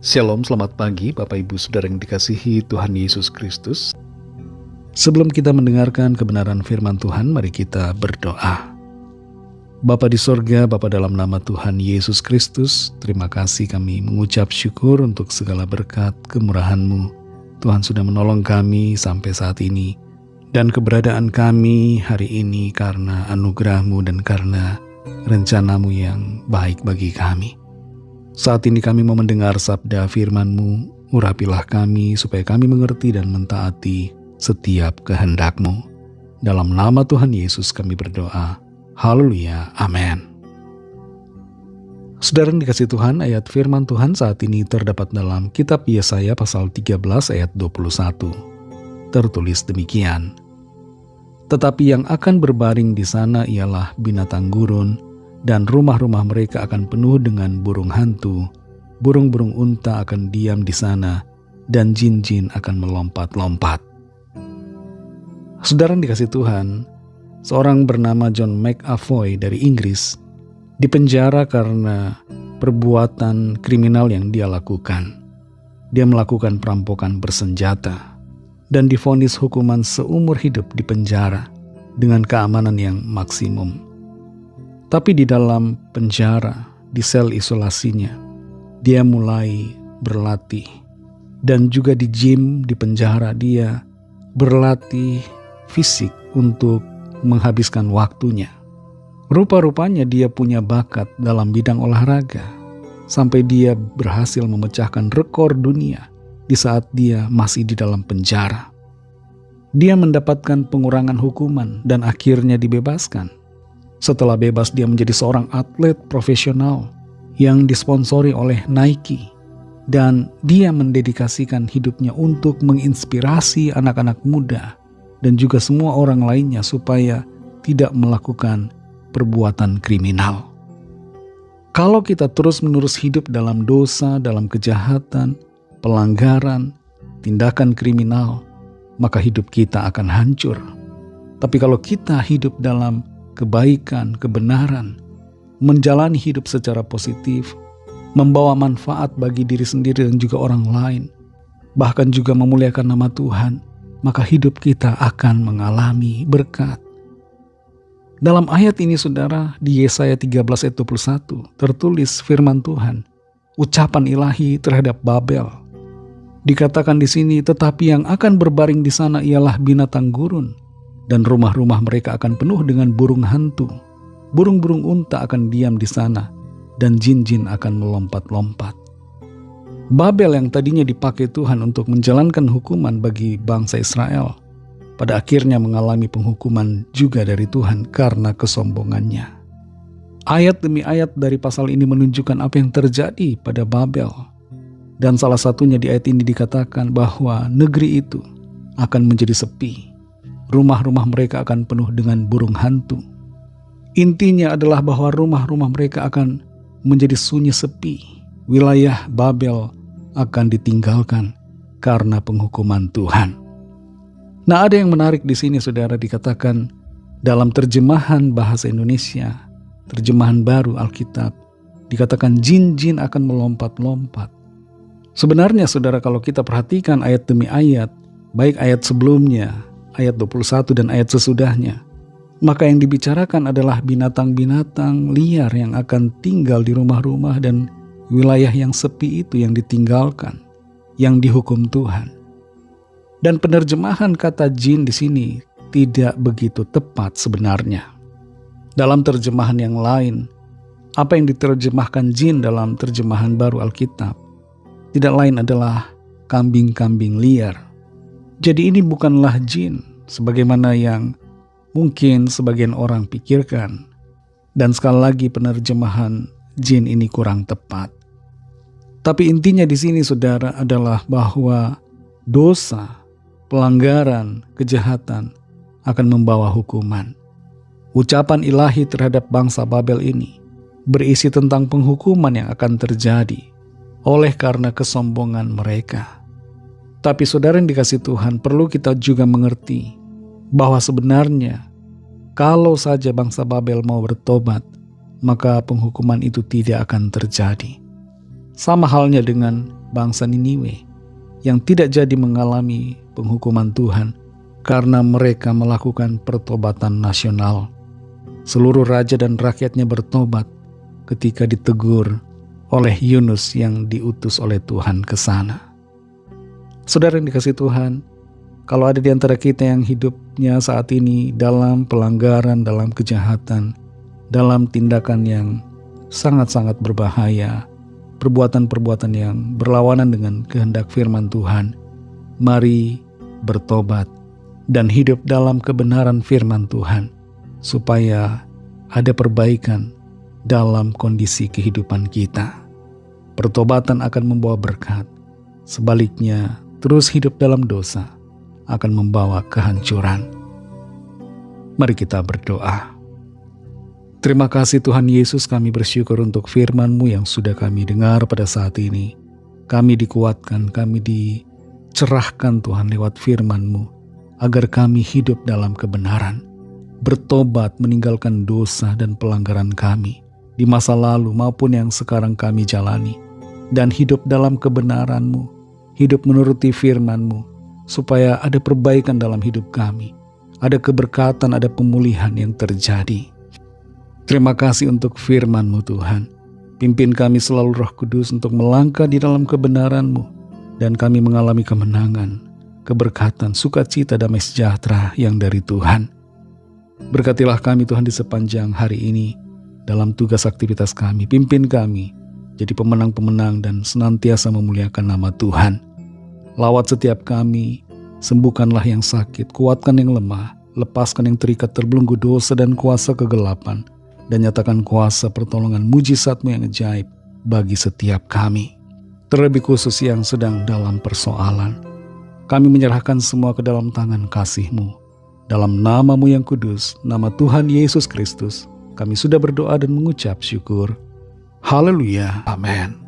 Shalom, selamat pagi Bapak Ibu Saudara yang dikasihi Tuhan Yesus Kristus. Sebelum kita mendengarkan kebenaran firman Tuhan, mari kita berdoa. Bapa di sorga, Bapa dalam nama Tuhan Yesus Kristus, terima kasih kami mengucap syukur untuk segala berkat kemurahan-Mu. Tuhan sudah menolong kami sampai saat ini, dan keberadaan kami hari ini karena anugerah-Mu dan karena rencana-Mu yang baik bagi kami. Saat ini kami mau mendengar sabda firman-Mu, urapilah kami supaya kami mengerti dan mentaati setiap kehendak-Mu. Dalam nama Tuhan Yesus kami berdoa. Haleluya, amin. Saudara yang dikasihi Tuhan, ayat firman Tuhan saat ini terdapat dalam kitab Yesaya pasal 13 ayat 21. Tertulis demikian. Tetapi yang akan berbaring di sana ialah binatang gurun, dan rumah-rumah mereka akan penuh dengan burung hantu, burung-burung unta akan diam di sana, dan jin-jin akan melompat-lompat. Saudara yang dikasihi Tuhan, seorang bernama John McAvoy dari Inggris dipenjara karena perbuatan kriminal yang dia lakukan. Dia melakukan perampokan bersenjata dan divonis hukuman seumur hidup di penjara dengan keamanan yang maksimum. Tapi di dalam penjara, di sel isolasinya, dia mulai berlatih. Dan juga di gym di penjara dia berlatih fisik untuk menghabiskan waktunya. Rupa-rupanya dia punya bakat dalam bidang olahraga, sampai dia berhasil memecahkan rekor dunia di saat dia masih di dalam penjara. Dia mendapatkan pengurangan hukuman dan akhirnya dibebaskan. Setelah bebas, dia menjadi seorang atlet profesional yang disponsori oleh Nike, dan dia mendedikasikan hidupnya untuk menginspirasi anak-anak muda dan juga semua orang lainnya supaya tidak melakukan perbuatan kriminal. Kalau kita terus-menerus hidup dalam dosa, dalam kejahatan, pelanggaran, tindakan kriminal, maka hidup kita akan hancur. Tapi kalau kita hidup dalam kebaikan, kebenaran, menjalani hidup secara positif, membawa manfaat bagi diri sendiri dan juga orang lain, bahkan juga memuliakan nama Tuhan, maka hidup kita akan mengalami berkat. Dalam ayat ini saudara, di Yesaya 13 ayat 21 tertulis firman Tuhan, ucapan ilahi terhadap Babel. Dikatakan di sini, tetapi yang akan berbaring di sana ialah binatang gurun, dan rumah-rumah mereka akan penuh dengan burung hantu. Burung-burung unta akan diam di sana, dan jin-jin akan melompat-lompat. Babel yang tadinya dipakai Tuhan untuk menjalankan hukuman bagi bangsa Israel, pada akhirnya mengalami penghukuman juga dari Tuhan karena kesombongannya. Ayat demi ayat dari pasal ini menunjukkan apa yang terjadi pada Babel. Dan salah satunya di ayat ini dikatakan bahwa negeri itu akan menjadi sepi. Rumah-rumah mereka akan penuh dengan burung hantu. Intinya adalah bahwa rumah-rumah mereka akan menjadi sunyi sepi. Wilayah Babel akan ditinggalkan karena penghukuman Tuhan. Nah, ada yang menarik di sini saudara, dikatakan dalam terjemahan bahasa Indonesia, terjemahan baru Alkitab, dikatakan jin-jin akan melompat-lompat. Sebenarnya saudara, kalau kita perhatikan ayat demi ayat, baik ayat sebelumnya, ayat 21 dan ayat sesudahnya, maka yang dibicarakan adalah binatang-binatang liar yang akan tinggal di rumah-rumah dan wilayah yang sepi itu yang ditinggalkan, yang dihukum Tuhan. Dan penerjemahan kata jin di sini tidak begitu tepat sebenarnya. Dalam terjemahan yang lain, apa yang diterjemahkan jin dalam terjemahan baru Alkitab tidak lain adalah kambing-kambing liar. Jadi ini bukanlah jin sebagaimana yang mungkin sebagian orang pikirkan. Dan sekali lagi penerjemahan jin ini kurang tepat. Tapi intinya di sini saudara adalah bahwa dosa, pelanggaran, kejahatan akan membawa hukuman. Ucapan ilahi terhadap bangsa Babel ini berisi tentang penghukuman yang akan terjadi oleh karena kesombongan mereka. Tapi saudara yang dikasihi Tuhan, perlu kita juga mengerti bahwa sebenarnya kalau saja bangsa Babel mau bertobat, maka penghukuman itu tidak akan terjadi. Sama halnya dengan bangsa Niniwe yang tidak jadi mengalami penghukuman Tuhan karena mereka melakukan pertobatan nasional. Seluruh raja dan rakyatnya bertobat ketika ditegur oleh Yunus yang diutus oleh Tuhan ke sana. Saudara yang dikasihi Tuhan, kalau ada di antara kita yang hidupnya saat ini dalam pelanggaran, dalam kejahatan, dalam tindakan yang sangat-sangat berbahaya, perbuatan-perbuatan yang berlawanan dengan kehendak firman Tuhan, mari bertobat dan hidup dalam kebenaran firman Tuhan, supaya ada perbaikan dalam kondisi kehidupan kita. Pertobatan akan membawa berkat, sebaliknya terus hidup dalam dosa akan membawa kehancuran. Mari kita berdoa. Terima kasih Tuhan Yesus, kami bersyukur untuk firman-Mu yang sudah kami dengar pada saat ini. Kami dikuatkan, kami dicerahkan Tuhan lewat firman-Mu, agar kami hidup dalam kebenaran, bertobat meninggalkan dosa dan pelanggaran kami di masa lalu maupun yang sekarang kami jalani, dan hidup dalam kebenaran-Mu, hidup menuruti firman-Mu, supaya ada perbaikan dalam hidup kami, ada keberkatan, ada pemulihan yang terjadi. Terima kasih untuk firman-Mu Tuhan. Pimpin kami selalu Roh Kudus untuk melangkah di dalam kebenaran-Mu, dan kami mengalami kemenangan, keberkatan, sukacita, damai sejahtera yang dari Tuhan. Berkatilah kami Tuhan di sepanjang hari ini, dalam tugas aktivitas kami. Pimpin kami jadi pemenang-pemenang dan senantiasa memuliakan nama Tuhan. Lawat setiap kami, sembuhkanlah yang sakit, kuatkan yang lemah, lepaskan yang terikat terbelenggu dosa dan kuasa kegelapan, dan nyatakan kuasa pertolongan mujizat-Mu yang ajaib bagi setiap kami. Terlebih khusus yang sedang dalam persoalan, kami menyerahkan semua ke dalam tangan kasih-Mu. Dalam nama-Mu yang kudus, nama Tuhan Yesus Kristus, kami sudah berdoa dan mengucap syukur. Haleluya. Amin.